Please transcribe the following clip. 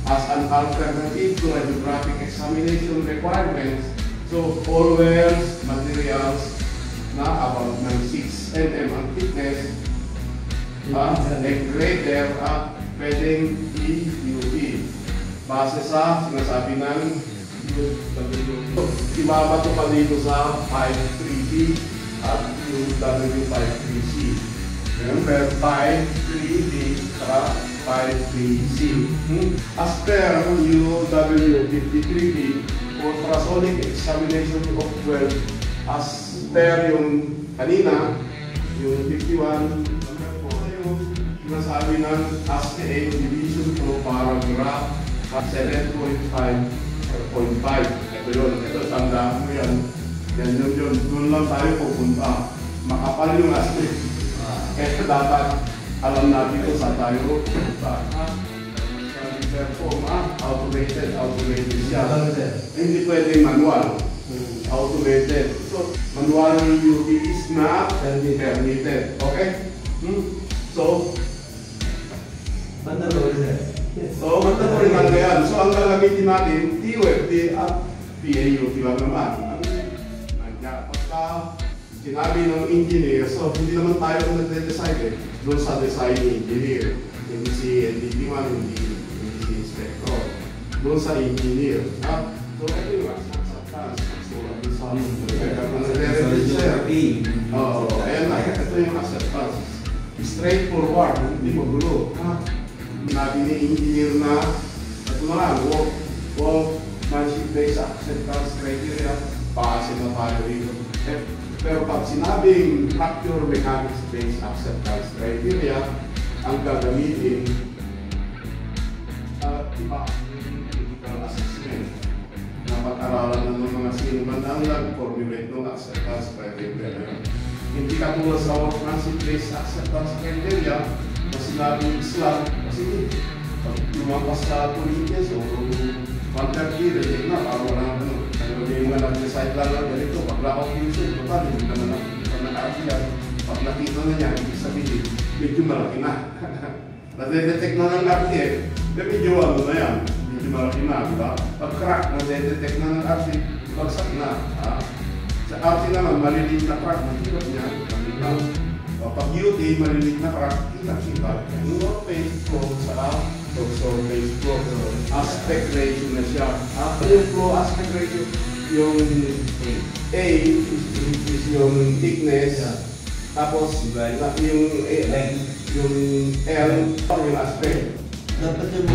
as an alternative to radiographic examination requirements. So, all wells, materials na about 6 mm ang thickness, grader at pwedeng EUE. Base sa sinasabi ng ibabato pa dito sa 53B at UW53C. Remember, 53B at 53C. As per UW53B, for ultrasonic examination of well, as per yung kanina, yung 51, yung sinasabi ng ASCA Division Pro Paragraph 7.5.5. Ito yun, ito tandaan mo yan. Yan yun. Doon lang tayo pupunta. Makapal yung ASCA. Kaya dapat alam natin kung saan tayo pupunta. Perform, automated siya. Hindi pwede manual. Automated. So, manual duty is not permitted. Okay? So, mandatory man yan. So, ang gagamitin natin, TUFT at PAUT lang naman. Pagka sinabi ng engineer, so hindi naman tayo kung nagde-decide doon sa design engineer. Hindi si NDP1, hindi si inspector. Doon sa engineer. So, ito yung acceptance. So, kung nagre-register. Ayan na. Ito yung acceptance. Straightforward, hindi magulo. Nabi ni engineer na ito na lang, workmanship-based acceptance criteria, paase na tayo rito. Pero pag sinabing fracture mechanics-based acceptance criteria, ang gagamitin iba yung critical assessment na pag-aralan ng mga sinuman ang nag-formulate ng acceptance criteria. Hindi katulad sa workmanship-based acceptance criteria na sinabing Islam kasi pag lumampas sa police o 130, reject na, para wala naman yung mga nag-decide lang lang ganito, pag lakas fusion, total, hindi naman nakakasiyan. Pag nakita na niya, ibig sabihin, medyo malaki na. Nade-detect na ng RT, medyo ano na yan, medyo malaki na, di ba? Pag crack, nade-detect na ng RT, bagsak na. Sa RT naman, maliliit na crack, nakikot niya, nakikot. Pag UT, maliliit na crack, kita-kita. Yung phase flow sa surface flow, aspect ratio na siya. After yung flow aspect ratio, yung A is yung thickness, tapos yung L, yung aspect. Dapat yung